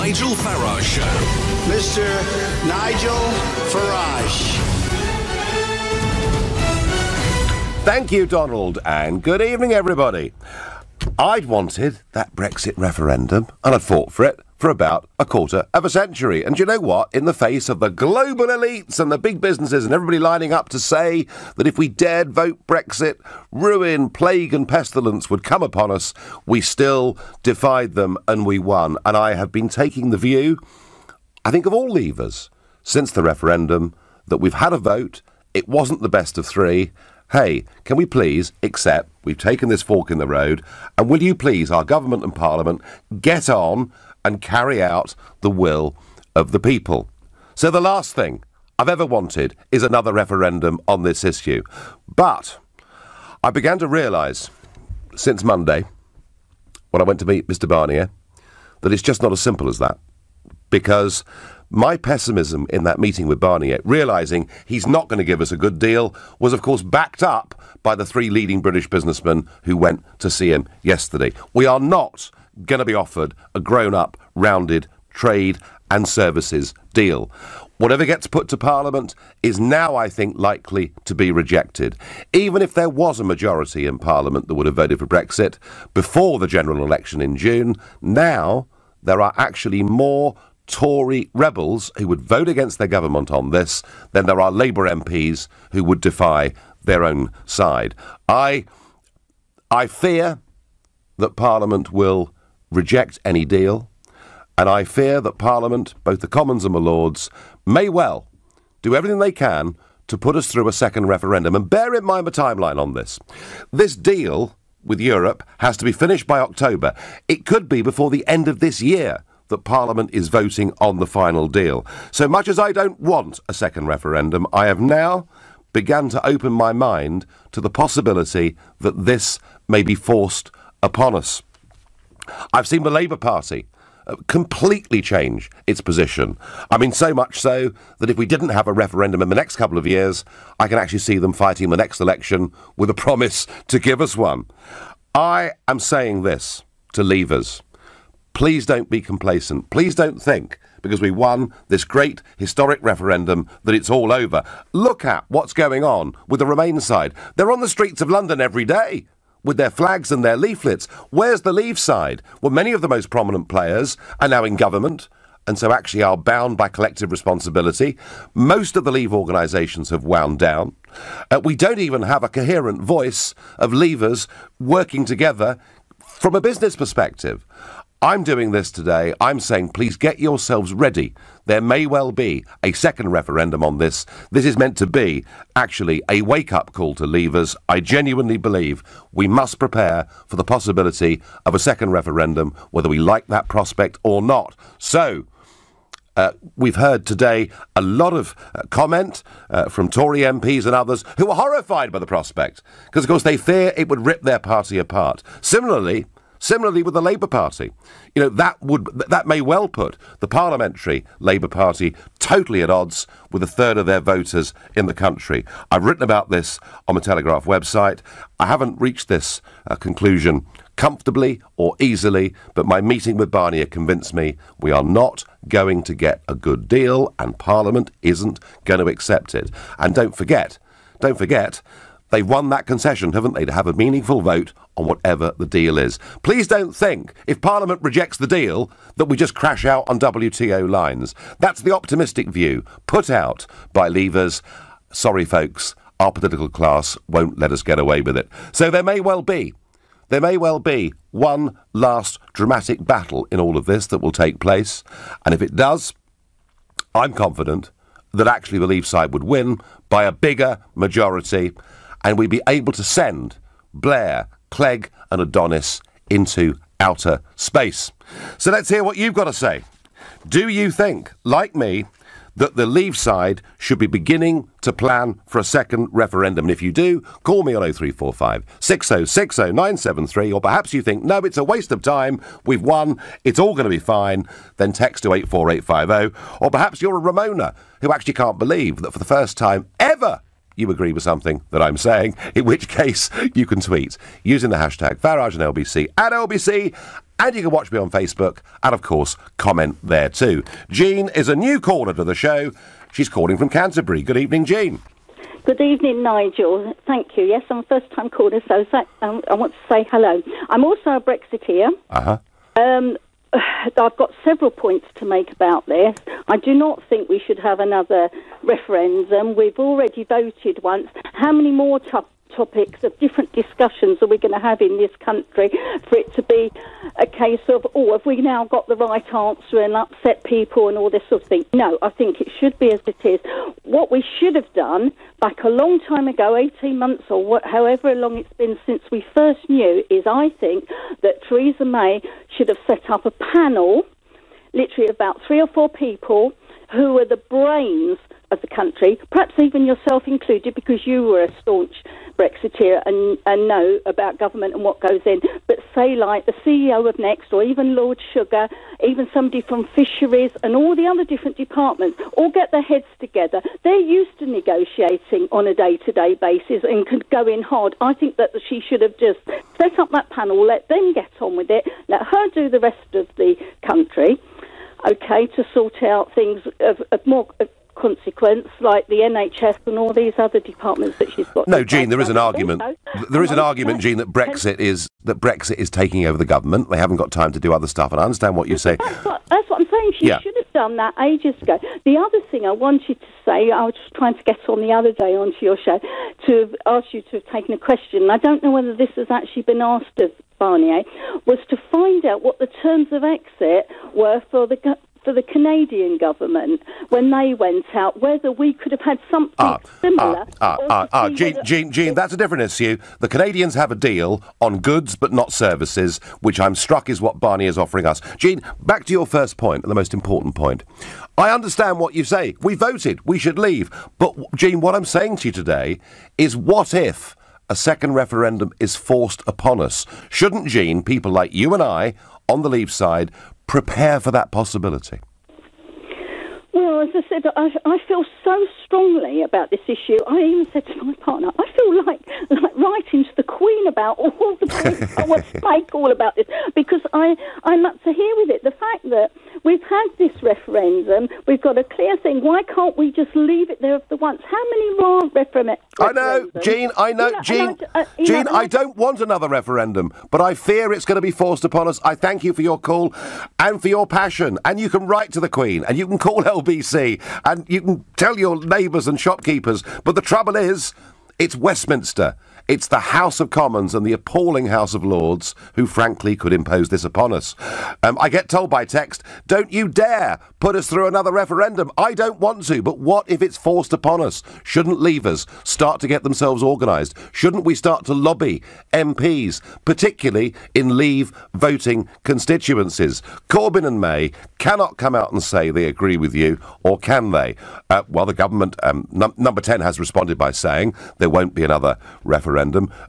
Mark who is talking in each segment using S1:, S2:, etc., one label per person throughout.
S1: Nigel Farage Show.
S2: Mr. Nigel Farage.
S3: Thank you, Donald, and good evening, everybody. I'd wanted that Brexit referendum, and I'd fought for it for about a quarter of a century. And you know what? In the face of the global elites and the big businesses and everybody lining up to say that if we dared vote Brexit, ruin, plague and pestilence would come upon us, we still defied them and we won. And I have been taking the view, I think of all leavers, since the referendum, that we've had a vote, it wasn't the best of three. Hey, can we please accept we've taken this fork in the road, and will you please, our government and parliament, get on and carry out the will of the people? So the last thing I've ever wanted is another referendum on this issue. But I began to realise since Monday, when I went to meet Mr. Barnier, that it's just not as simple as that. Because my pessimism in that meeting with Barnier, realising he's not going to give us a good deal, was of course backed up by the three leading British businessmen who went to see him yesterday. We are not going to be offered a grown-up, rounded trade and services deal. Whatever gets put to Parliament is now, I think, likely to be rejected. Even if there was a majority in Parliament that would have voted for Brexit before the general election in June, now there are actually more Tory rebels who would vote against their government on this than there are Labour MPs who would defy their own side. I fear that Parliament will reject any deal, and I fear that Parliament, both the Commons and the Lords, may well do everything they can to put us through a second referendum. And bear in mind the timeline on this. This deal with Europe has to be finished by October. It could be before the end of this year that Parliament is voting on the final deal. So much as I don't want a second referendum, I have now begun to open my mind to the possibility that this may be forced upon us. I've seen the Labour Party completely change its position. I mean, so much so that if we didn't have a referendum in the next couple of years, I can actually see them fighting the next election with a promise to give us one. I am saying this to leavers. Please don't be complacent. Please don't think, because we won this great historic referendum, that it's all over. Look at what's going on with the Remain side. They're on the streets of London every day with their flags and their leaflets. Where's the Leave side? Well, many of the most prominent players are now in government, and so actually are bound by collective responsibility. Most of the Leave organisations have wound down. We don't even have a coherent voice of leavers working together from a business perspective. I'm doing this today. I'm saying, please get yourselves ready. There may well be a second referendum on this. This is meant to be, actually, a wake-up call to leavers. I genuinely believe we must prepare for the possibility of a second referendum, whether we like that prospect or not. So, we've heard today a lot of comment from Tory MPs and others who are horrified by the prospect, because, of course, they fear it would rip their party apart. Similarly with the Labour Party, you know, that may well put the parliamentary Labour Party totally at odds with a third of their voters in the country. I've written about this on the Telegraph website. I haven't reached this conclusion comfortably or easily, but my meeting with Barnier convinced me we are not going to get a good deal, and Parliament isn't going to accept it. And don't forget, they've won that concession, haven't they, to have a meaningful vote on whatever the deal is. Please don't think, if Parliament rejects the deal, that we just crash out on WTO lines. That's the optimistic view put out by leavers. Sorry, folks, our political class won't let us get away with it. So there may well be one last dramatic battle in all of this that will take place. And if it does, I'm confident that actually the Leave side would win by a bigger majority, and we'd be able to send Blair, Clegg and Adonis into outer space. So let's hear what you've got to say. Do you think, like me, that the Leave side should be beginning to plan for a second referendum? And if you do, call me on 0345 6060 973, or perhaps you think, no, it's a waste of time, we've won, it's all going to be fine, then text to 84850. Or perhaps you're a Ramona who actually can't believe that for the first time ever you agree with something that I'm saying, in which case you can tweet using the hashtag Farage and LBC at LBC, and you can watch me on Facebook and, of course, comment there too. Jean is a new caller to the show. She's calling from Canterbury. Good evening, Jean.
S4: Good evening, Nigel. Thank you. Yes, I'm a first-time caller, so I want to say hello. I'm also a Brexiteer. I've got several points to make about this. I do not think we should have another referendum. We've already voted once. How many more topics of different discussions are we going to have in this country for it to be a case of, have we now got the right answer and upset people and all this sort of thing? No, I think it should be as it is. What we should have done back a long time ago, 18 months or however long it's been since we first knew, is I think that Theresa May should have set up a panel, literally about 3 or 4 people who are the brains of the country, perhaps even yourself included, because you were a staunch Brexiteer and know about government and what goes in, but say like the CEO of Next or even Lord Sugar, even somebody from Fisheries and all the other different departments, all get their heads together. They're used to negotiating on a day-to-day basis and could go in hard. I think that she should have just set up that panel, let them get on with it, let her do the rest of the country, okay, to sort out things of more consequence, like the NHS and all these other departments that she's got.
S3: No, Jean, there is an argument. There is an argument, Jean, that Brexit is taking over the government. They haven't got time to do other stuff, and I understand what you say.
S4: That's what I'm saying. She should have done that ages ago. The other thing I wanted to say, I was just trying to get on the other day onto your show to ask you to have taken a question. I don't know whether this has actually been asked of Barnier, was to find out what the terms of exit were for the Canadian government when they went out, whether we could have had something similar.
S3: Jean, that's a different issue. The Canadians have a deal on goods but not services, which I'm struck is what Barnier is offering us. Jean, back to your first point, and the most important point. I understand what you say. We voted. We should leave. But, Jean, what I'm saying to you today is, what if a second referendum is forced upon us? Shouldn't, Jean, people like you and I, on the Leave side, prepare for that possibility?
S4: Well, as I said, I feel so strongly about this issue. I even said to my partner, I feel like writing to the Queen about all the points I want to make all about this, because I'm up to here with it. The fact that we've had this referendum, we've got a clear thing. Why can't we just leave it there for once? How many more referendums?
S3: I know, Jean, Jean, I don't want another referendum, but I fear it's going to be forced upon us. I thank you for your call and for your passion, and you can write to the Queen, and you can call LBC, and you can tell your neighbours and shopkeepers, but the trouble is, it's Westminster. It's the House of Commons and the appalling House of Lords who, frankly, could impose this upon us. I get told by text, don't you dare put us through another referendum. I don't want to, but what if it's forced upon us? Shouldn't Leavers start to get themselves organised? Shouldn't we start to lobby MPs, particularly in Leave voting constituencies? Corbyn and May cannot come out and say they agree with you, or can they? Well, the government, number 10, has responded by saying there won't be another referendum.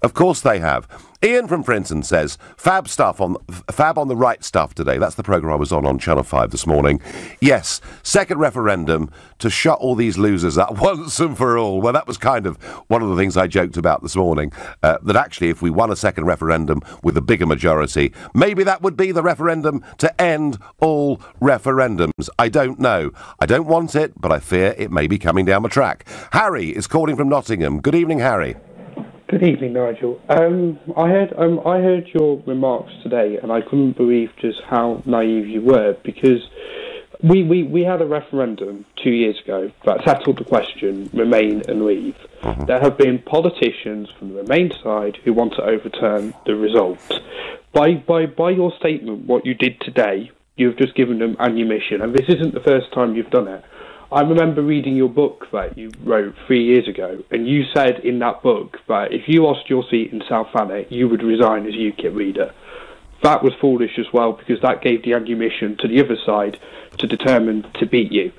S3: Of course they have. Ian from Princeton says, fab on the right stuff today. That's the programme I was on Channel 5 this morning. Yes, second referendum to shut all these losers up once and for all. Well, that was kind of one of the things I joked about this morning, that actually if we won a second referendum with a bigger majority, maybe that would be the referendum to end all referendums. I don't know. I don't want it, but I fear it may be coming down the track. Harry is calling from Nottingham. Good evening, Harry.
S5: Good evening, Nigel. I heard your remarks today, and I couldn't believe just how naive you were, because we had a referendum 2 years ago that settled the question, Remain and Leave. There have been politicians from the Remain side who want to overturn the result. By your statement, what you did today, you've just given them ammunition, and this isn't the first time you've done it. I remember reading your book that you wrote 3 years ago, and you said in that book that if you lost your seat in South Thanet, you would resign as UKIP leader. That was foolish as well, because that gave the ammunition to the other side to determine to beat you.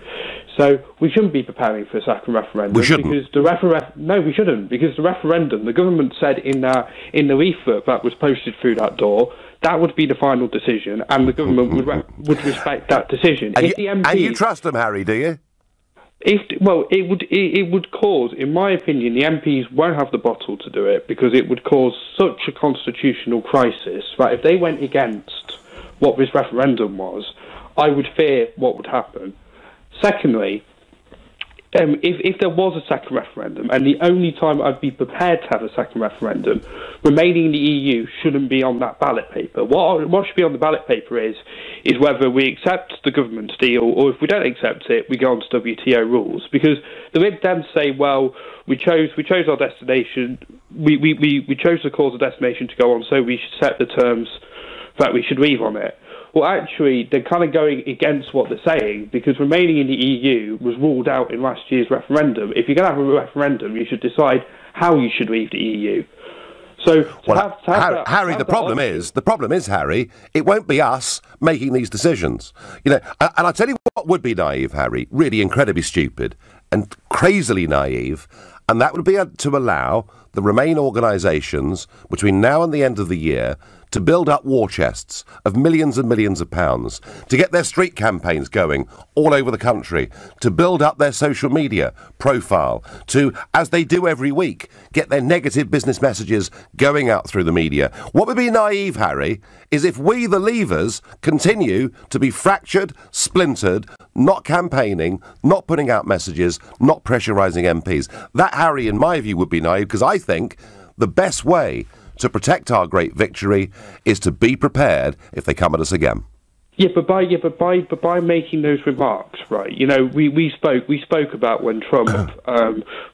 S5: So we shouldn't be preparing for a second referendum.
S3: We shouldn't.
S5: Because no, we shouldn't, because the referendum, the government said in the leaflet that was posted through that door, that would be the final decision, and the government would respect that decision.
S3: And you trust them, Harry, do you?
S5: It would cause, in my opinion, the MPs won't have the bottle to do it because it would cause such a constitutional crisis that if they went against what this referendum was, I would fear what would happen. Secondly, if there was a second referendum, and the only time I'd be prepared to have a second referendum, remaining in the EU shouldn't be on that ballot paper. What should be on the ballot paper is whether we accept the government's deal, or if we don't accept it, we go on to WTO rules. Because the Lib Dems say, well, we chose our destination, we chose the cause of destination to go on, so we should set the terms that we should leave on it. Well, actually, they're kind of going against what they're saying, because remaining in the EU was ruled out in last year's referendum. If you're going to have a referendum, you should decide how you should leave the EU. So,
S3: Harry, the problem is, Harry, it won't be us making these decisions. You know, and I tell you what would be naive, Harry, really incredibly stupid and crazily naive, and that would be to allow the Remain organisations between now and the end of the year to build up war chests of millions and millions of pounds, to get their street campaigns going all over the country, to build up their social media profile, to, as they do every week, get their negative business messages going out through the media. What would be naive, Harry, is if we, the Leavers, continue to be fractured, splintered, not campaigning, not putting out messages, not pressurising MPs. That, Harry, in my view, would be naive, because I think the best way to protect our great victory is to be prepared if they come at us again.
S5: But by making those remarks, right? You know, we spoke about when Trump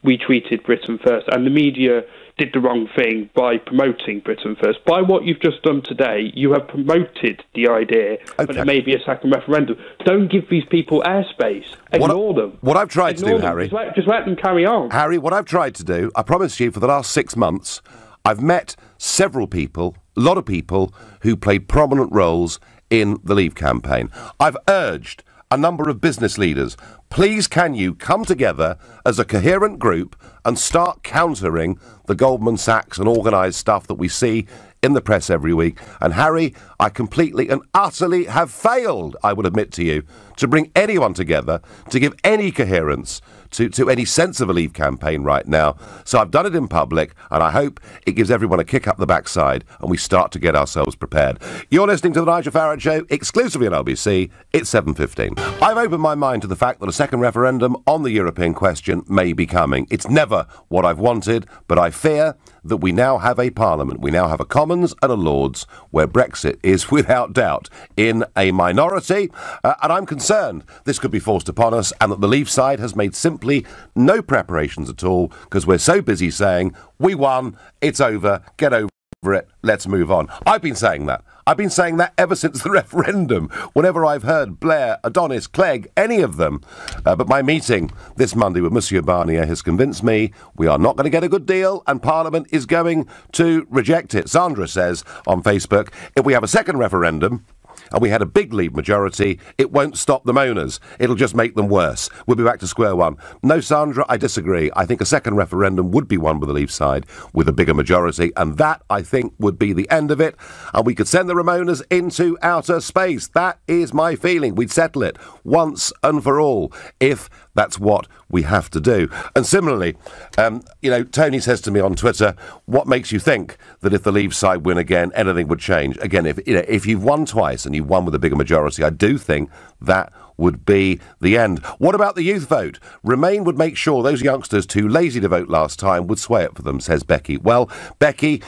S5: retweeted Britain First, and the media did the wrong thing by promoting Britain First. By what you've just done today, you have promoted the idea that there may be a second referendum. Don't give these people airspace. Ignore them.
S3: What I've tried to do, Harry,
S5: just let them carry on.
S3: Harry, what I've tried to do, I promise you, for the last 6 months, I've met several people, a lot of people, who played prominent roles in the Leave campaign. I've urged a number of business leaders, please can you come together as a coherent group and start countering the Goldman Sachs and organised stuff that we see in the press every week. And Harry, I completely and utterly have failed, I would admit to you, to bring anyone together, to give any coherence to any sense of a Leave campaign right now. So I've done it in public, and I hope it gives everyone a kick up the backside and we start to get ourselves prepared. You're listening to the Nigel Farage Show, exclusively on LBC. It's 7:15. I've opened my mind to the fact that a second referendum on the European question may be coming. It's never what I've wanted, but I fear that we now have a Parliament, we now have a Commons and a Lords where Brexit is without doubt in a minority, and I'm concerned this could be forced upon us and that the Leave side has made simply no preparations at all because we're so busy saying, we won, it's over, get over it, let's move on. I've been saying that. I've been saying that ever since the referendum, whenever I've heard Blair, Adonis, Clegg, any of them. But my meeting this Monday with Monsieur Barnier has convinced me we are not going to get a good deal and Parliament is going to reject it. Sandra says on Facebook, if we have a second referendum, and we had a big Leave majority, it won't stop the moaners. It'll just make them worse. We'll be back to square one. No, Sandra, I disagree. I think a second referendum would be won with the Leave side with a bigger majority, and that, I think, would be the end of it. And we could send the Ramonas into outer space. That is my feeling. We'd settle it once and for all, if that's what we have to do. And similarly, Tony says to me on Twitter, what makes you think that if the Leave side win again, anything would change? Again, if you've won twice and you've won with a bigger majority, I do think that would be the end. What about the youth vote? Remain would make sure those youngsters too lazy to vote last time would sway it for them, says Becky. Well, Becky,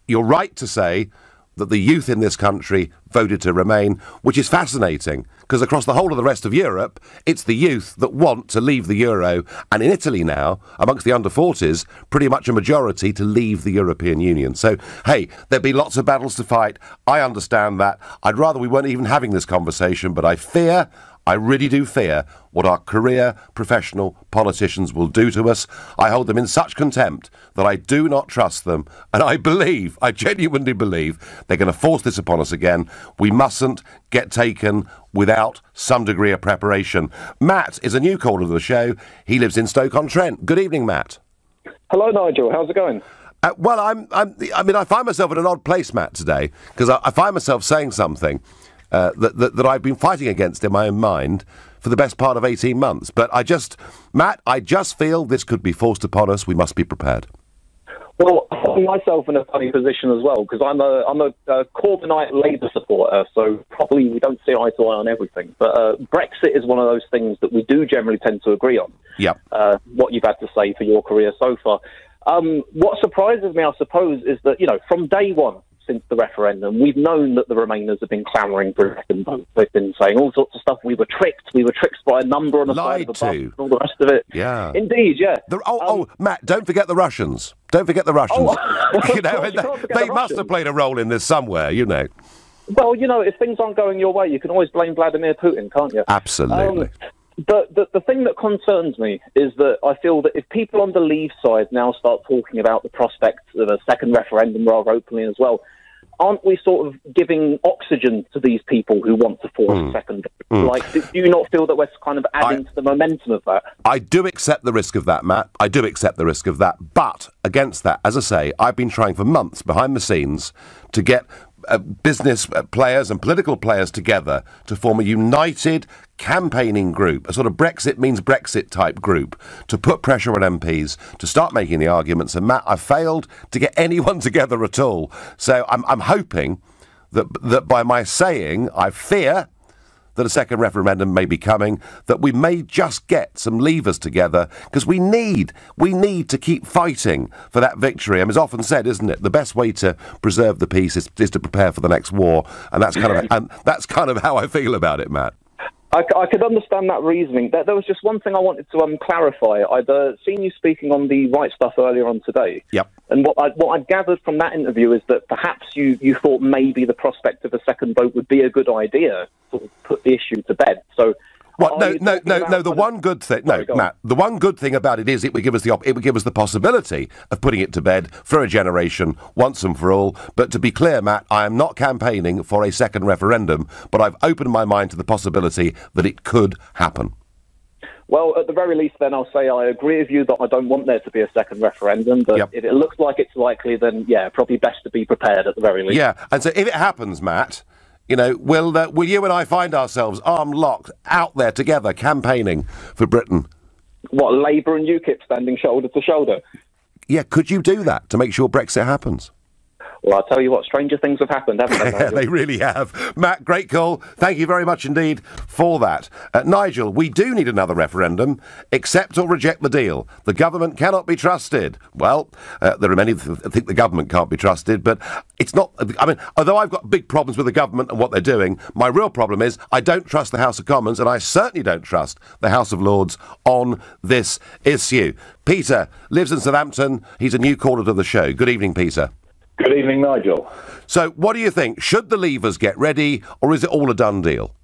S3: you're right to say that the youth in this country voted to Remain, which is fascinating, because across the whole of the rest of Europe, it's the youth that want to leave the euro, and in Italy now, amongst the under-40s, pretty much a majority to leave the European Union. So, hey, there'd be lots of battles to fight. I understand that. I'd rather we weren't even having this conversation, but I really do fear what our career professional politicians will do to us. I hold them in such contempt that I do not trust them. And I genuinely believe they're going to force this upon us again. We mustn't get taken without some degree of preparation. Matt is a new caller to the show. He lives in Stoke-on-Trent. Good evening, Matt.
S6: Hello, Nigel. How's it going?
S3: I find myself in an odd place, Matt, today, because I find myself saying something that I've been fighting against in my own mind for the best part of 18 months. But I just feel this could be forced upon us. We must be prepared.
S6: Well, I find myself in a funny position as well, because I'm a Corbynite Labour supporter, so probably we don't see eye to eye on everything. But Brexit is one of those things that we do generally tend to agree on.
S3: Yep.
S6: What you've had to say for your career so far. What surprises me, I suppose, is that, from day one, since the referendum, we've known that the Remainers have been clamouring for a second vote. They've been saying all sorts of stuff. We were tricked by a number on the side of the bus and all the rest of it.
S3: Yeah.
S6: Indeed, yeah.
S3: Matt, don't forget the Russians. Don't forget the Russians. They must have played a role in this somewhere,
S6: Well, if things aren't going your way, you can always blame Vladimir Putin, can't you?
S3: Absolutely.
S6: But the thing that concerns me is that I feel that if people on the Leave side now start talking about the prospects of a second referendum rather openly as well, aren't we sort of giving oxygen to these people who want to force a second? Like, do you not feel that we're kind of adding to the momentum of that?
S3: I do accept the risk of that, Matt. I do accept the risk of that. But against that, as I say, I've been trying for months behind the scenes to get business players and political players together to form a united campaigning group, a sort of Brexit means Brexit type group, to put pressure on MPs to start making the arguments. And Matt, I've failed to get anyone together at all. So I'm hoping that by my saying, I fear that a second referendum may be coming, that we may just get some levers together, because we need to keep fighting for that victory. It's often said, isn't it, the best way to preserve the peace is to prepare for the next war, and that's kind of how I feel about it, Matt.
S6: I could understand that reasoning. There was just one thing I wanted to clarify. I'd seen you speaking on the Right Stuff earlier on today.
S3: Yep.
S6: And what I'd gathered from that interview is that perhaps you thought maybe the prospect of a second vote would be a good idea, sort of put the issue to bed. So.
S3: Well, no. The one good thing, Matt. The one good thing about it is it would give us the possibility of putting it to bed for a generation once and for all. But to be clear, Matt, I am not campaigning for a second referendum, but I've opened my mind to the possibility that it could happen.
S6: Well, at the very least, then I'll say I agree with you that I don't want there to be a second referendum. But if it looks like it's likely, then probably best to be prepared at the very least.
S3: Yeah, and so if it happens, Matt. Will you and I find ourselves arm locked out there together campaigning for Britain?
S6: What, Labour and UKIP standing shoulder to shoulder?
S3: Yeah, could you do that to make sure Brexit happens?
S6: Well, I'll tell you what, stranger things have happened, haven't they, Nigel?
S3: They really have. Matt, great call. Thank you very much indeed for that. Nigel, we do need another referendum. Accept or reject the deal. The government cannot be trusted. Well, there are many that think the government can't be trusted, but it's not... although I've got big problems with the government and what they're doing, my real problem is I don't trust the House of Commons, and I certainly don't trust the House of Lords on this issue. Peter lives in Southampton. He's a new caller to the show. Good evening, Peter.
S7: Good evening, Nigel.
S3: So, what do you think? Should the Leavers get ready, or is it all a done deal?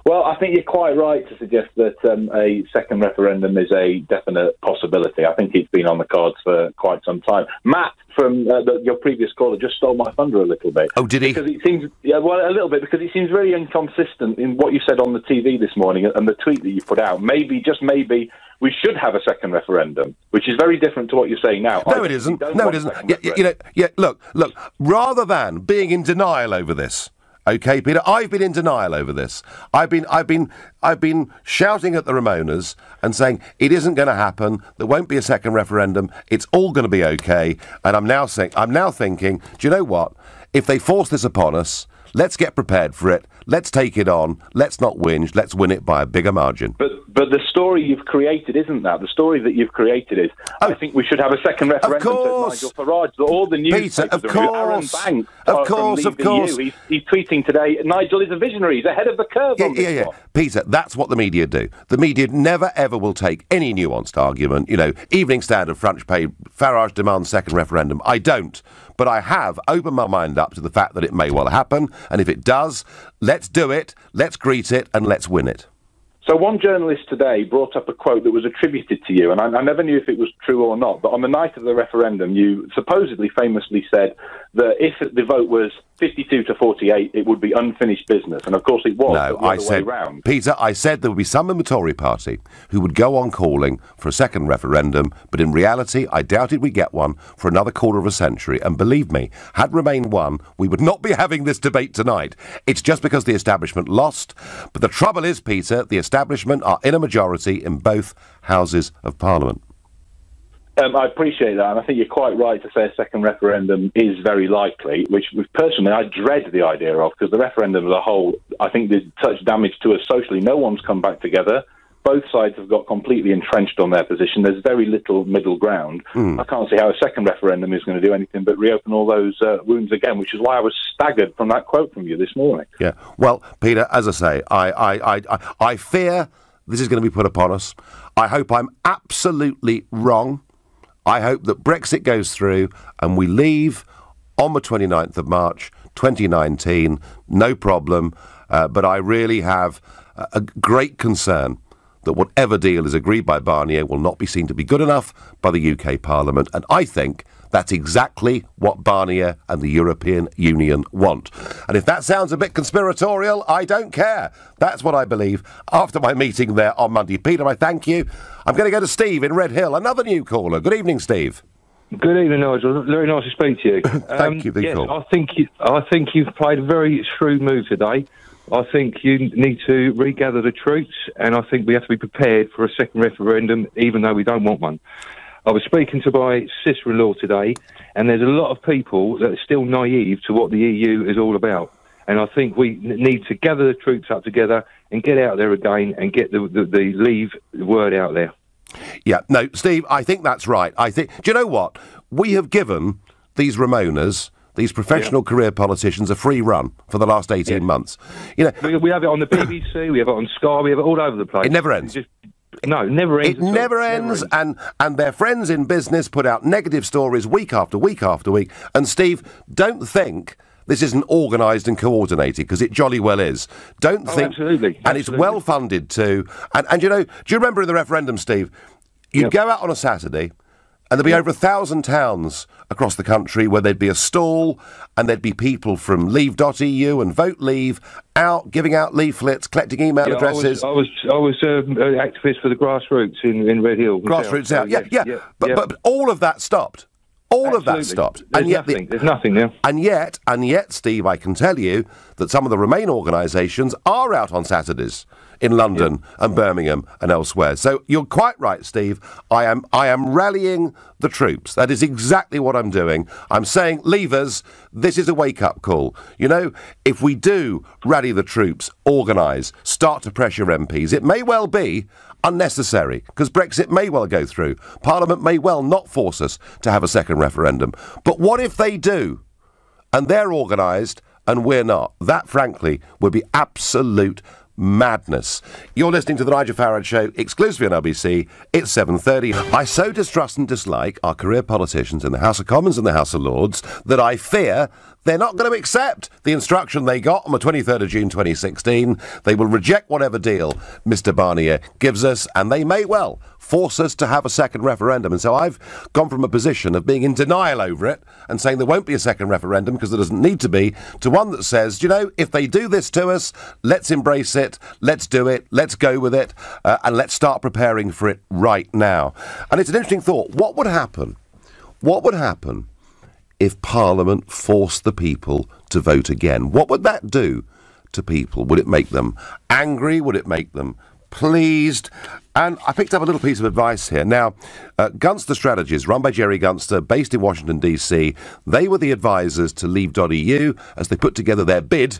S7: Well, I think you're quite right to suggest that a second referendum is a definite possibility. I think it's been on the cards for quite some time. Matt, from your previous caller, just stole my thunder a little bit.
S3: Oh, did he?
S7: Because it seems, a little bit, because it seems really inconsistent in what you said on the TV this morning and the tweet that you put out. Maybe, just maybe, we should have a second referendum, which is very different to what you're saying now.
S3: No, it isn't. No, it isn't. Look, rather than being in denial over this, okay, Peter, I've been in denial over this. I've been shouting at the Remoaners and saying it isn't going to happen. There won't be a second referendum. It's all going to be okay. And I'm now thinking, do you know what? If they force this upon us, let's get prepared for it. Let's take it on. Let's not whinge. Let's win it by a bigger margin.
S7: But the story you've created isn't that. The story that you've created is, I think we should have a second referendum.
S3: Of course.
S7: Nigel Farage, all the newspapers.
S3: Peter, of course.
S7: Aaron Banks,
S3: of course.
S7: He's tweeting today, Nigel is a visionary. He's ahead of the curve on this one.
S3: Peter, that's what the media do. The media never, ever will take any nuanced argument. Evening Standard, front page, Farage demands second referendum. I don't. But I have opened my mind up to the fact that it may well happen. And if it does, let's do it, let's greet it, and let's win it.
S7: So one journalist today brought up a quote that was attributed to you, and I never knew if it was true or not, but on the night of the referendum, you supposedly famously said that if the vote was 52 to 48, it would be unfinished business. And of course it was.
S3: No, I said, Peter, I said there would be some in the Tory party who would go on calling for a second referendum, but in reality, I doubted we'd get one for another quarter of a century. And believe me, had Remain won, we would not be having this debate tonight. It's just because the establishment lost. But the trouble is, Peter, the establishment are in a majority in both Houses of Parliament.
S7: I appreciate that, and I think you're quite right to say a second referendum is very likely, which personally I dread the idea of, because the referendum as a whole, I think did such damage to us socially. No one's come back together. Both sides have got completely entrenched on their position. There's very little middle ground. I can't see how a second referendum is going to do anything but reopen all those wounds again, which is why I was staggered from that quote from you this morning.
S3: Yeah, well, Peter, as I say, I fear this is going to be put upon us. I hope I'm absolutely wrong. I hope that Brexit goes through and we leave on the 29th of March 2019, no problem, but I really have a great concern that whatever deal is agreed by Barnier will not be seen to be good enough by the UK Parliament, and I think that's exactly what Barnier and the European Union want. And if that sounds a bit conspiratorial, I don't care. That's what I believe after my meeting there on Monday. Peter, I thank you. I'm going to go to Steve in Red Hill, another new caller. Good evening, Steve.
S8: Good evening, Nigel. Very nice to speak to you.
S3: Thank you,
S8: yes,
S3: call.
S8: I think you've played a very shrewd move today. I think you need to regather the troops, and I think we have to be prepared for a second referendum, even though we don't want one. I was speaking to my sister-in-law today, and there's a lot of people that are still naive to what the EU is all about. And I think we need to gather the troops up together and get out there again and get the leave word out there.
S3: Yeah, no, Steve, I think that's right. Do you know what? We have given these Ramonas, these professional career politicians, a free run for the last 18 months. You know,
S8: we have it on the BBC, we have it on Sky, we have it all over the place.
S3: It never ends.
S8: No, it never ends.
S3: It never ends, and their friends in business put out negative stories week after week after week. And Steve, don't think this isn't organised and coordinated, because it jolly well is. Don't think...
S8: Absolutely.
S3: And it's well funded too. And you know, do you remember in the referendum, Steve, you'd go out on a Saturday and there'd be over 1,000 towns across the country where there'd be a stall and there'd be people from Leave.eu and Vote Leave out, giving out leaflets, collecting email addresses.
S8: I was an activist for the grassroots in Red Hill.
S3: Grassroots out, But all of that stopped. All of that stopped.
S8: There's nothing now.
S3: And yet, Steve, I can tell you that some of the Remain organisations are out on Saturdays in London and Birmingham and elsewhere. So you're quite right, Steve. I am rallying the troops. That is exactly what I'm doing. I'm saying, leavers, this is a wake-up call. You know, if we do rally the troops, organise, start to pressure MPs, it may well be unnecessary, because Brexit may well go through. Parliament may well not force us to have a second referendum. But what if they do, and they're organised and we're not? That, frankly, would be absolute madness. You're listening to the Nigel Farage Show, exclusively on LBC. It's 7:30. I so distrust and dislike our career politicians in the House of Commons and the House of Lords that I fear they're not going to accept the instruction they got on the 23rd of June 2016. They will reject whatever deal Mr Barnier gives us, and they may well force us to have a second referendum. And so I've gone from a position of being in denial over it and saying there won't be a second referendum because there doesn't need to be, to one that says, you know, if they do this to us, let's embrace it, let's do it, let's go with it, and let's start preparing for it right now. And it's an interesting thought. What would happen? What would happen if Parliament forced the people to vote again? What would that do to people? Would it make them angry? Would it make them pleased? And I picked up a little piece of advice here. Now, Gunster Strategies, run by Jerry Gunster, based in Washington, D.C., they were the advisors to Leave.eu as they put together their bid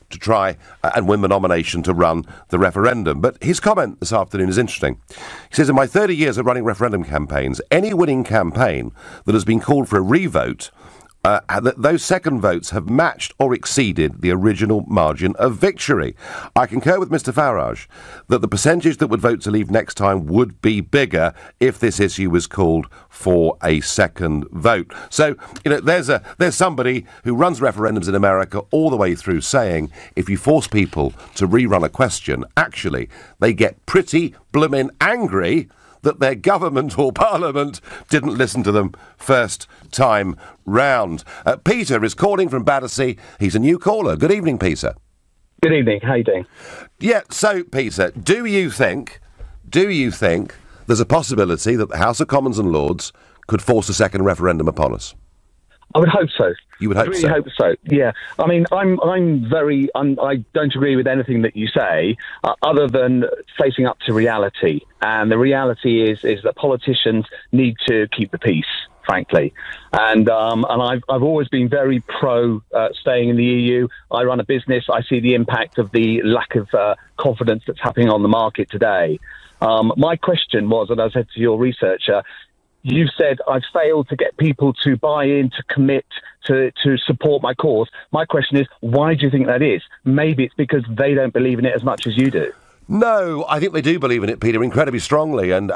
S3: to try and win the nomination to run the referendum. But his comment this afternoon is interesting. He says, in my 30 years of running referendum campaigns, any winning campaign that has been called for a revote, those second votes have matched or exceeded the original margin of victory. I concur with Mr Farage that the percentage that would vote to leave next time would be bigger if this issue was called for a second vote. So, you know, there's somebody who runs referendums in America all the way through saying if you force people to rerun a question, actually, they get pretty blooming angry that their government or parliament didn't listen to them first time round. Peter is calling from Battersea. He's a new caller. Good evening, Peter.
S9: Good evening. How are you doing?
S3: Yeah, so, Peter, do you think there's a possibility that the House of Commons and Lords could force a second referendum upon us?
S9: I would hope so.
S3: You would hope so?
S9: I really hope so, yeah. I mean, I don't agree with anything that you say, other than facing up to reality. And the reality is that politicians need to keep the peace, frankly. And I've always been very pro staying in the EU. I run a business. I see the impact of the lack of confidence that's happening on the market today. My question was, and I said to your researcher, you said I've failed to get people to buy in, to commit, to support my cause. My question is, why do you think that is? Maybe it's because they don't believe in it as much as you do.
S3: No, I think they do believe in it, Peter, incredibly strongly. And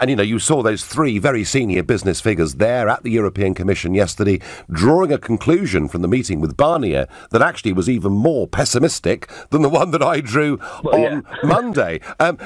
S3: you know, you saw those three very senior business figures there at the European Commission yesterday, drawing a conclusion from the meeting with Barnier that actually was even more pessimistic than the one that I drew on Monday.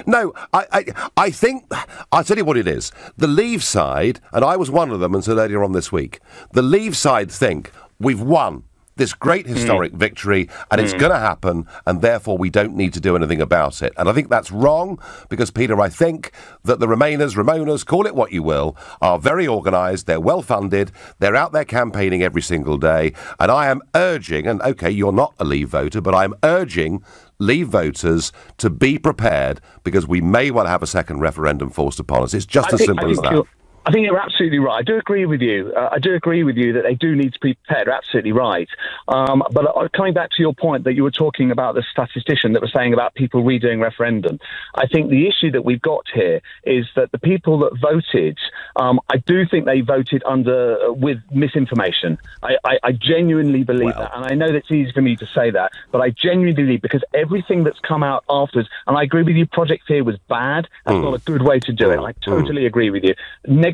S3: No, I think, I'll tell you what it is. The Leave side, and I was one of them until earlier on this week, the Leave side think we've won this great historic victory, and it's going to happen, and therefore we don't need to do anything about it. And I think that's wrong, because, Peter, I think that the Remainers, Ramonas, call it what you will, are very organised, they're well-funded, they're out there campaigning every single day, and I am urging, and OK, you're not a Leave voter, but I'm urging Leave voters to be prepared, because we may well have a second referendum forced upon us. It's just as simple as that.
S9: I think you're absolutely right. I do agree with you. I do agree with you that they do need to be prepared. You're absolutely right. But coming back to your point that you were talking about the statistician that was saying about people redoing referendum, I think the issue that we've got here is that the people that voted, I do think they voted with misinformation. I genuinely believe that. And I know that's easy for me to say that, but I genuinely believe, because everything that's come out afterwards, and I agree with you, Project Fear was bad. That's not a good way to do it. I totally agree with you.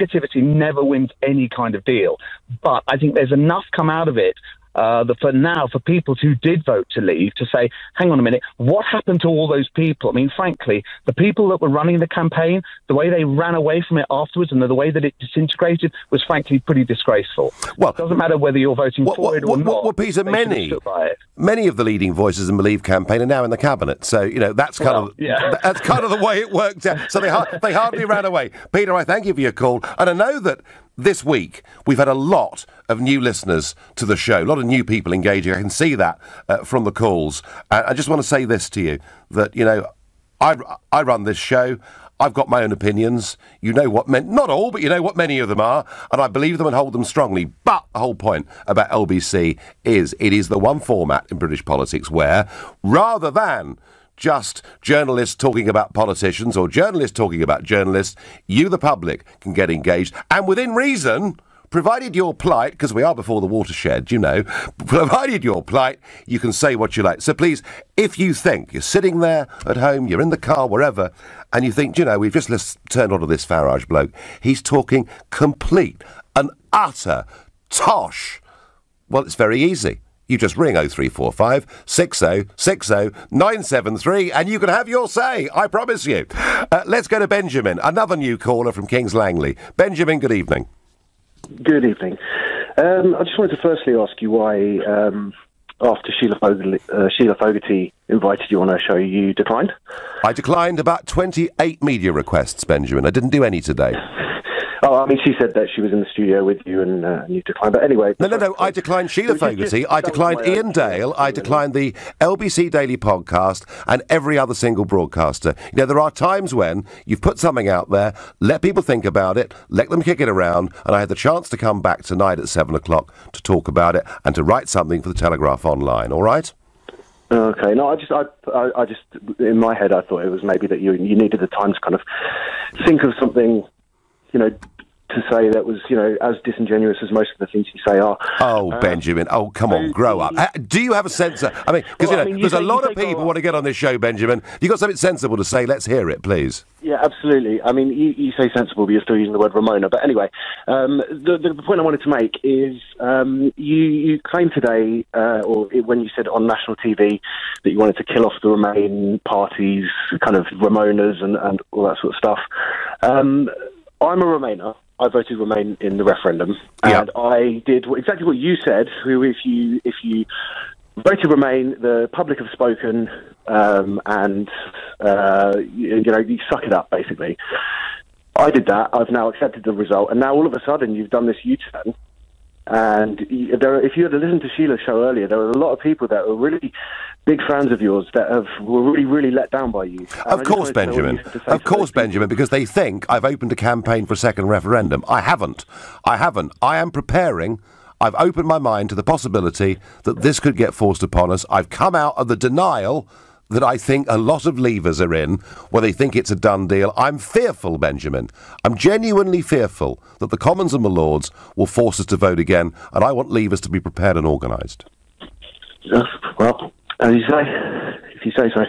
S9: Negativity never wins any kind of deal. But I think there's enough come out of it for people who did vote to leave to say, hang on a minute, what happened to all those people? I mean, frankly, the people that were running the campaign, the way they ran away from it afterwards and the way that it disintegrated was frankly pretty disgraceful. Well, it doesn't matter whether you're voting for it or not.
S3: Well, Peter, many of the leading voices in the Leave campaign are now in the cabinet. So, you know, that's kind of the way it worked out. So they hardly ran away. Peter, I thank you for your call. And I know that this week, we've had a lot of new listeners to the show, a lot of new people engaging. I can see that from the calls. I just want to say this to you, that, you know, I run this show. I've got my own opinions. You know what, not all, but you know what many of them are, and I believe them and hold them strongly. But the whole point about LBC is it is the one format in British politics where, rather than just journalists talking about politicians or journalists talking about journalists, you, the public, can get engaged. And within reason, provided you're polite, because we are before the watershed, you know, provided you're polite, you can say what you like. So please, if you think you're sitting there at home, you're in the car, wherever, and you think, you know, we've just turned onto this Farage bloke, he's talking complete and utter tosh. Well, it's very easy. You just ring 0345 60 60 973 and you can have your say, I promise you. Let's go to Benjamin, another new caller from Kings Langley. Benjamin, good evening.
S10: Good evening. I just wanted to firstly ask you why, after Sheila Fogarty invited you on her show, you declined?
S3: I declined about 28 media requests, Benjamin. I didn't do any today.
S10: Oh, I mean, she said that she was in the studio with you and you declined. But anyway...
S3: No. I declined Sheila Fogarty. I declined Ian Dale. I declined the LBC Daily Podcast and every other single broadcaster. You know, there are times when you've put something out there, let people think about it, let them kick it around, and I had the chance to come back tonight at 7 o'clock to talk about it and to write something for the Telegraph Online, all right?
S10: Okay, no, I just, in my head, I thought it was maybe that you needed the time to kind of think of something, you know, to say that was, you know, as disingenuous as most of the things you say are.
S3: Oh, Benjamin, oh, come on, grow up. Do you have a sense of... I mean, because, there's a lot of people who want to get on this show, Benjamin. You've got something sensible to say, let's hear it, please.
S10: Yeah, absolutely. I mean, you say sensible, but you're still using the word Ramona. But anyway, the point I wanted to make is you claimed today, or when you said on national TV, that you wanted to kill off the Remain parties, kind of Ramonas and all that sort of stuff. I'm a Remainer. I voted Remain in the referendum, and I did exactly what you said. If you voted Remain, the public have spoken, and you suck it up, basically. I did that. I've now accepted the result, and now all of a sudden you've done this U-turn. And if you had listened to Sheila's show earlier, there were a lot of people that were really big fans of yours that were really, really let down by you.
S3: Of course, Benjamin. Of course, Benjamin, because they think I've opened a campaign for a second referendum. I haven't. I am preparing. I've opened my mind to the possibility that this could get forced upon us. I've come out of the denial that I think a lot of leavers are in, where they think it's a done deal. I'm fearful, Benjamin. I'm genuinely fearful that the Commons and the Lords will force us to vote again, and I want leavers to be prepared and organised.
S10: Well, as you say, if you say so.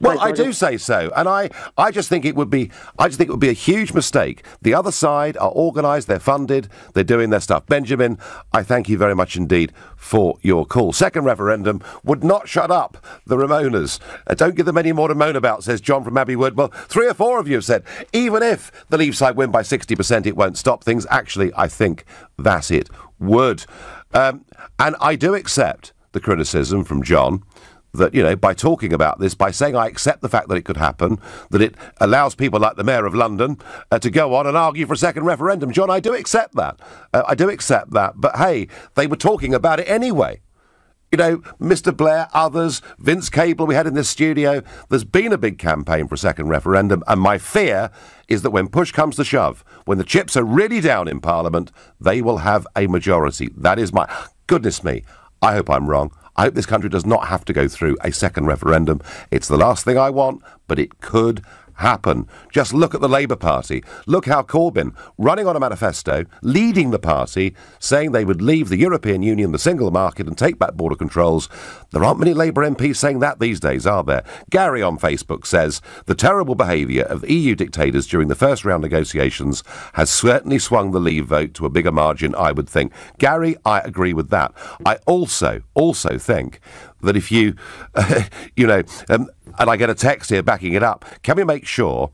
S3: Well, I do say so, and I just think it would be a huge mistake. The other side are organised, they're funded, they're doing their stuff. Benjamin, I thank you very much indeed for your call. Second referendum would not shut up the Ramoners. Don't give them any more to moan about, says John from Abbeywood. Well, 3 or 4 of you have said, even if the Leave side win by 60%, it won't stop things. Actually, I think that it would. And I do accept the criticism from John that, by talking about this, by saying I accept the fact that it could happen, that it allows people like the Mayor of London to go on and argue for a second referendum. John, I do accept that. I do accept that. But, hey, they were talking about it anyway. Mr Blair, others, Vince Cable we had in this studio, there's been a big campaign for a second referendum, and my fear is that when push comes to shove, when the chips are really down in Parliament, they will have a majority. That is my... Goodness me, I hope I'm wrong. I hope this country does not have to go through a second referendum. It's the last thing I want, but it could happen. Just look at the Labour Party. Look how Corbyn, running on a manifesto, leading the party, saying they would leave the European Union, the single market, and take back border controls. There aren't many Labour MPs saying that these days, are there? Gary on Facebook says, the terrible behaviour of EU dictators during the first round negotiations has certainly swung the Leave vote to a bigger margin, I would think. Gary, I agree with that. I also think that if you, and I get a text here backing it up, can we make sure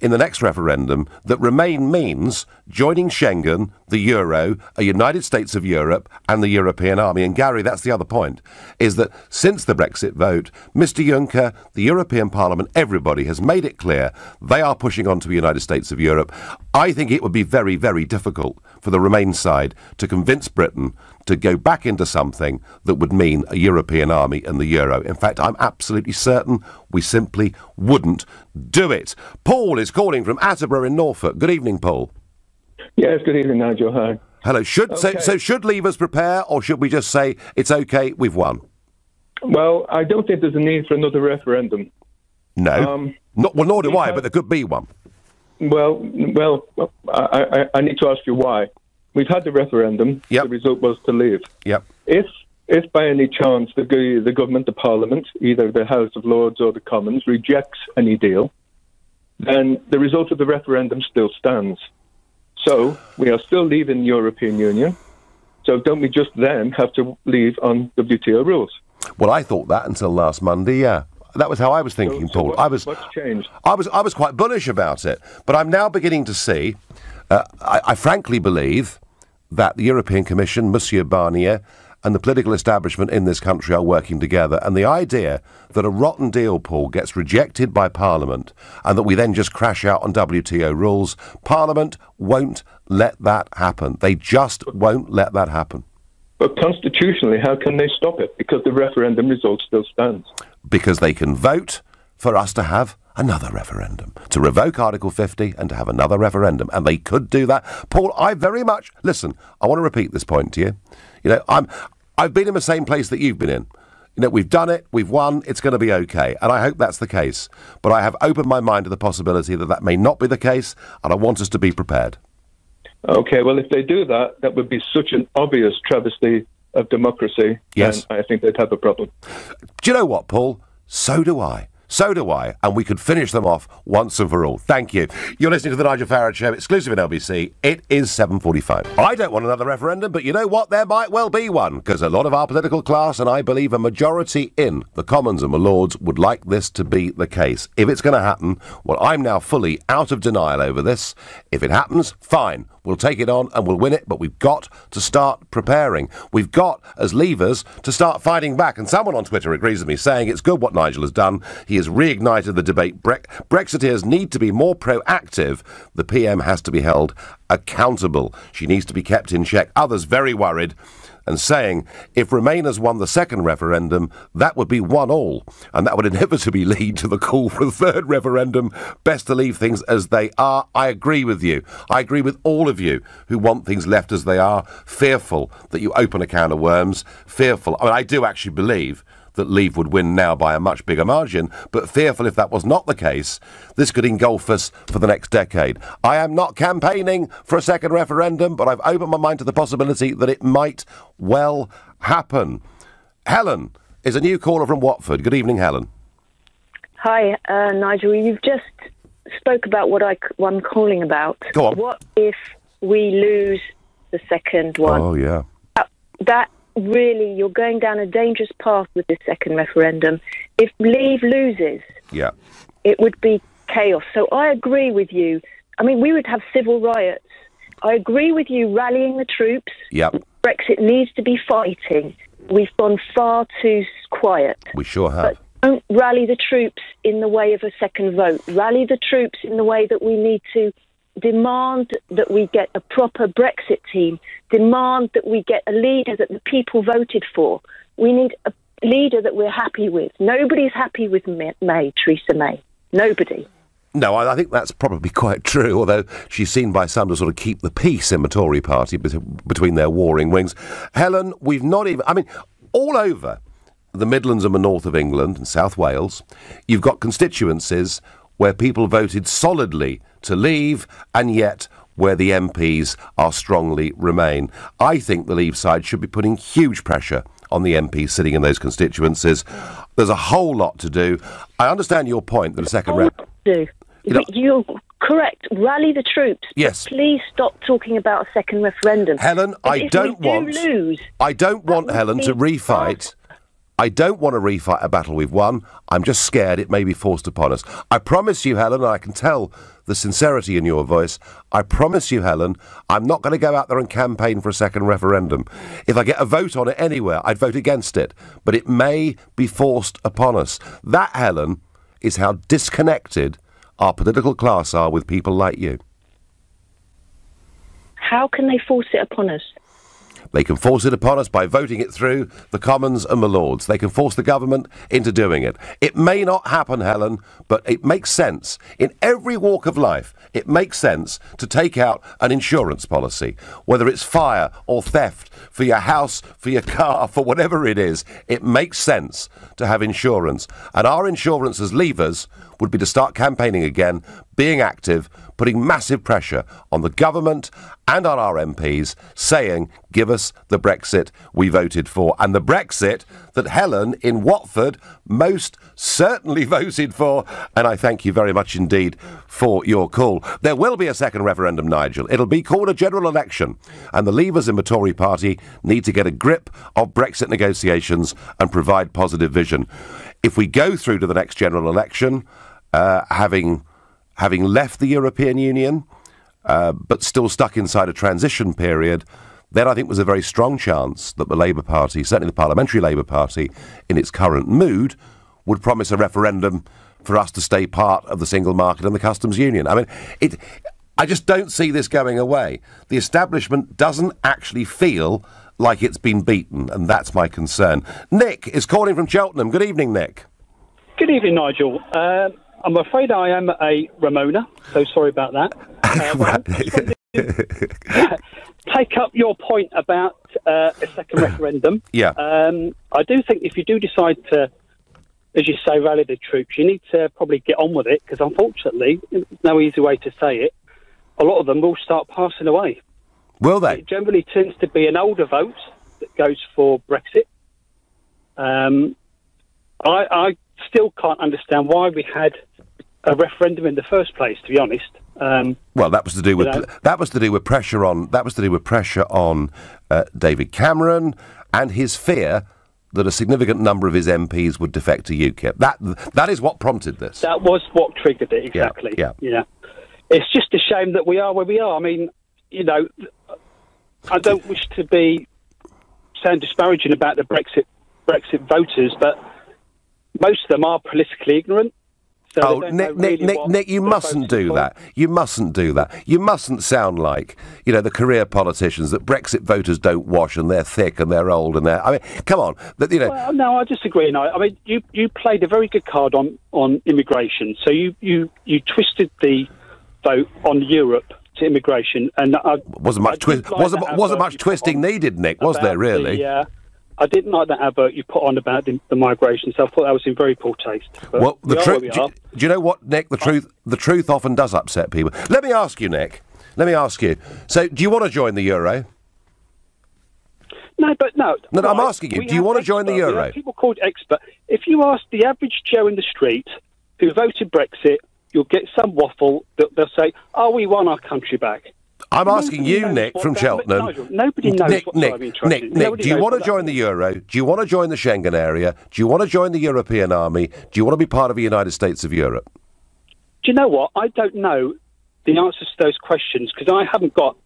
S3: in the next referendum that Remain means joining Schengen, the Euro, a United States of Europe and the European Army? And Gary, that's the other point, is that since the Brexit vote, Mr Juncker, the European Parliament, everybody has made it clear they are pushing on to the United States of Europe. I think it would be very, very difficult for the Remain side to convince Britain to go back into something that would mean a European army and the Euro. In fact, I'm absolutely certain we simply wouldn't do it. Paul is calling from Attleborough in Norfolk. Good evening, Paul.
S11: Yes, good evening, Nigel. Hi.
S3: Hello. Should Leavers prepare, or should we just say it's OK, we've won?
S11: Well, I don't think there's a need for another referendum.
S3: No. Nor do I, but there could be one.
S11: Well, I need to ask you why. We've had the referendum.
S3: Yep.
S11: The result was to leave.
S3: Yep.
S11: If by any chance the government, the Parliament, either the House of Lords or the Commons, rejects any deal, then the result of the referendum still stands. So we are still leaving the European Union. So don't we just then have to leave on WTO rules?
S3: Well, I thought that until last Monday, yeah. That was how I was thinking, Paul.
S11: What's changed?
S3: I was quite bullish about it, but I'm now beginning to see. I frankly believe that the European Commission, Monsieur Barnier, and the political establishment in this country are working together. And the idea that a rotten deal, Paul, gets rejected by Parliament and that we then just crash out on WTO rules, Parliament won't let that happen. They just won't let that happen.
S11: But constitutionally, how can they stop it? Because the referendum result still stands. Because
S3: they can vote for us to have another referendum, to revoke Article 50 and to have another referendum. And they could do that. Paul, I very much... Listen, I want to repeat this point to you. I've been in the same place that you've been in. We've done it, we've won, it's going to be OK. And I hope that's the case. But I have opened my mind to the possibility that that may not be the case, and I want us to be prepared.
S11: OK, well, if they do that, that would be such an obvious travesty of democracy.
S3: Yes.
S11: And I think they'd have a problem.
S3: Do you know what, Paul? So do I. So do I, and we could finish them off once and for all. Thank you. You're listening to the Nigel Farage Show, exclusive in LBC. It is 7:45. I don't want another referendum, but you know what? There might well be one, because a lot of our political class, and I believe a majority in the Commons and my Lords, would like this to be the case. If it's going to happen, well, I'm now fully out of denial over this. If it happens, fine. We'll take it on and we'll win it, but we've got to start preparing. We've got, as Leavers, to start fighting back. And someone on Twitter agrees with me, saying it's good what Nigel has done. He has reignited the debate. Brexiteers need to be more proactive. The PM has to be held accountable. She needs to be kept in check. Others very worried and saying if Remainers won the second referendum, that would be 1-1, and that would inevitably lead to the call for a third referendum. Best to leave things as they are. I agree with you. I agree with all of you who want things left as they are, fearful that you open a can of worms, fearful. I mean, I do actually believe that Leave would win now by a much bigger margin, but fearful if that was not the case, this could engulf us for the next decade. I am not campaigning for a second referendum, but I've opened my mind to the possibility that it might well happen. Helen is a new caller from Watford. Good evening, Helen.
S12: Hi, Nigel. You've just spoke about what I'm calling about.
S3: Go on.
S12: What if we lose the second one?
S3: Oh, yeah.
S12: That really, you're going down a dangerous path with this second referendum. If Leave loses,
S3: yeah,
S12: it would be chaos. So I agree with you. I mean, we would have civil riots. I agree with you rallying the troops.
S3: Yep.
S12: Brexit needs to be fighting. We've gone far too quiet.
S3: We sure have.
S12: But don't rally the troops in the way of a second vote. Rally the troops in the way that we need to demand that we get a proper Brexit team, demand that we get a leader that the people voted for. We need a leader that we're happy with. Nobody's happy with Theresa May. Nobody.
S3: No, I think that's probably quite true, although she's seen by some to sort of keep the peace in the Tory party between their warring wings. Helen, we've not even... I mean, all over the Midlands and the north of England and South Wales, you've got constituencies where people voted solidly to leave, and yet where the MPs are strongly Remain. I think the Leave side should be putting huge pressure on the MPs sitting in those constituencies. There's a whole lot to do. I understand your point that a second...
S12: You're correct. Rally the troops.
S3: Yes.
S12: Please stop talking about a second referendum.
S3: Helen, I don't want Helen to refight. I don't want to refight a battle we've won. I'm just scared it may be forced upon us. I promise you, Helen, and I can tell the sincerity in your voice, I promise you, Helen, I'm not going to go out there and campaign for a second referendum. If I get a vote on it anywhere, I'd vote against it. But it may be forced upon us. That, Helen, is how disconnected our political class are with people like you.
S12: How can they force it upon us?
S3: They can force it upon us by voting it through the Commons and the Lords. They can force the government into doing it. It may not happen, Helen, but it makes sense. In every walk of life, it makes sense to take out an insurance policy, whether it's fire or theft, for your house, for your car, for whatever it is. It makes sense to have insurance. And our insurance as Leavers would be to start campaigning again, being active, putting massive pressure on the government and on our MPs, saying, give us the Brexit we voted for. And the Brexit that Helen in Watford most certainly voted for. And I thank you very much indeed for your call. There will be a second referendum, Nigel. It'll be called a general election. And the Leavers in the Tory party need to get a grip of Brexit negotiations and provide positive vision. If we go through to the next general election, having left the European Union, but still stuck inside a transition period, then I think there's a very strong chance that the Labour Party, certainly the Parliamentary Labour Party, in its current mood, would promise a referendum for us to stay part of the single market and the customs union. I mean, I just don't see this going away. The establishment doesn't actually feel like it's been beaten, and that's my concern. Nick is calling from Cheltenham. Good evening, Nick.
S13: Good evening, Nigel. I'm afraid I am a Ramona, so sorry about that. Take up your point about a second referendum.
S3: Yeah.
S13: I do think if you do decide to, as you say, rally the troops, you need to probably get on with it, because unfortunately, there's no easy way to say it, a lot of them will start passing away.
S3: Will they?
S13: It generally tends to be an older vote that goes for Brexit. I still can't understand why we had a referendum in the first place, to be honest.
S3: Well, that was to do with pressure on David Cameron and his fear that a significant number of his MPs would defect to UKIP. That is what prompted this.
S13: That was what triggered it, exactly.
S3: Yeah.
S13: It's just a shame that we are where we are. I mean, I don't wish to sound disparaging about the Brexit voters, but most of them are politically ignorant. So
S3: Nick, you mustn't do that. You mustn't do that. You mustn't sound like, the career politicians that Brexit voters don't wash and they're thick and they're old and they're... I mean, come on.
S13: Well, no, I disagree. No, I mean, you played a very good card on immigration. So you twisted the vote on Europe to immigration, and
S3: wasn't much twisting needed, Nick, was there really?
S13: Yeah. I didn't like that advert you put on about the migration, so I thought that was in very poor taste. But
S3: well, do you know what, Nick? The truth often does upset people. Let me ask you, Nick. So, do you want to join the euro?
S13: No.
S3: I'm asking you. Do you want to join the euro?
S13: People called expert. If you ask the average Joe in the street who voted Brexit, you'll get some waffle. They'll say, "Oh, we won our country back."
S3: I'm asking you, Nick, from Cheltenham.
S13: Nigel, nobody knows what's driving traffic.
S3: Nick, do you want to join the euro? Do you want to join the Schengen area? Do you want to join the European army? Do you want to be part of the United States of Europe?
S13: Do you know what? I don't know the answers to those questions because I haven't got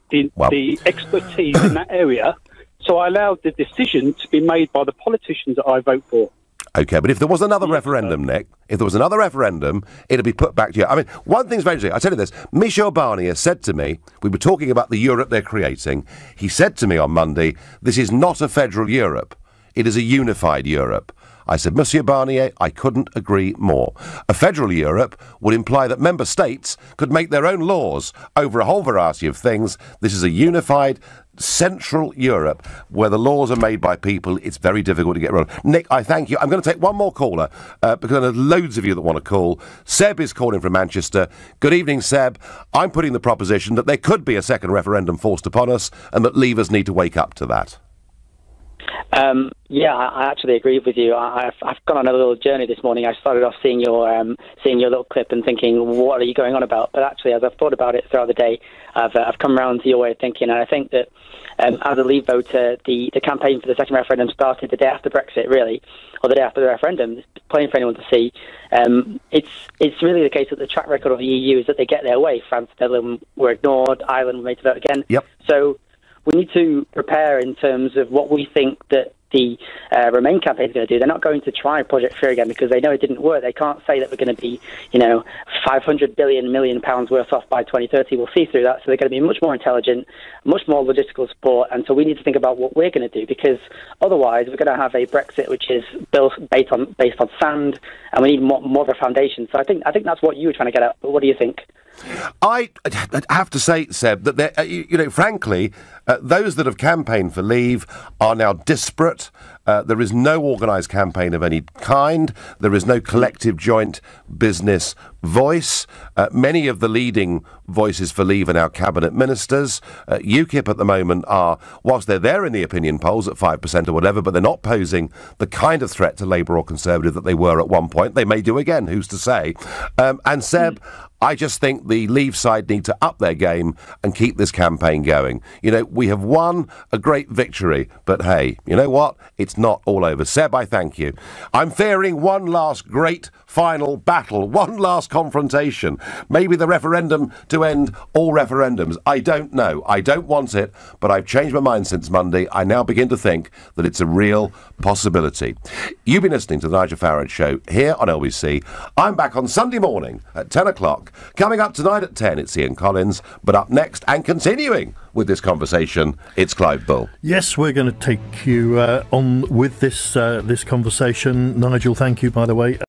S13: the expertise in that area. So I allowed the decision to be made by the politicians that I vote for.
S3: OK, but if there was another referendum, Nick, it'd be put back to you. I mean, one thing's very interesting. I tell you this, Michel Barnier said to me, we were talking about the Europe they're creating, he said to me on Monday, this is not a federal Europe, it is a unified Europe. I said, Monsieur Barnier, I couldn't agree more. A federal Europe would imply that member states could make their own laws over a whole variety of things. This is a unified Central Europe where the laws are made by people. It's very difficult to get rid of. Nick, I thank you. I'm going to take one more caller because there's loads of you that want to call. Seb is calling from Manchester. Good evening, Seb. I'm putting the proposition that there could be a second referendum forced upon us and that Leavers need to wake up to that.
S14: Yeah, I actually agree with you. I've gone on a little journey this morning. I started off seeing your little clip and thinking, what are you going on about? But actually, as I've thought about it throughout the day, I've come around to your way of thinking, and I think that as a Leave voter, the campaign for the second referendum started the day after Brexit, really, or the day after the referendum. It's plain for anyone to see. It's really the case that the track record of the EU is that they get their way. France, Netherlands were ignored. Ireland were made to vote again.
S3: Yep.
S14: So we need to prepare in terms of what we think that the Remain campaign is going to do. They're not going to try Project Fear again because they know it didn't work. They can't say that we're going to be, £500 million worse off by 2030. We'll see through that. So they're going to be much more intelligent, much more logistical support. And so we need to think about what we're going to do because otherwise we're going to have a Brexit which is built based on sand, and we need more of a foundation. So I think that's what you were trying to get at. But what do you think?
S3: I have to say, Seb, that frankly, those that have campaigned for Leave are now disparate. There is no organised campaign of any kind. There is no collective joint business voice. Many of the leading voices for Leave are now cabinet ministers. UKIP at the moment are, whilst they're there in the opinion polls at 5% or whatever, but they're not posing the kind of threat to Labour or Conservative that they were at one point. They may do again, who's to say? And Seb, I just think the Leave side need to up their game and keep this campaign going. We have won a great victory, but hey, you know what? It's not all over. Seb, I thank you. I'm fearing one last great final battle, one last confrontation. Maybe the referendum to end all referendums. I don't know. I don't want it, but I've changed my mind since Monday. I now begin to think that it's a real possibility. You've been listening to the Nigel Farage Show here on LBC. I'm back on Sunday morning at 10 o'clock. Coming up tonight at 10, it's Ian Collins. But up next and continuing with this conversation, it's Clive Bull.
S15: Yes, we're going to take you on with this conversation. Nigel, thank you, by the way.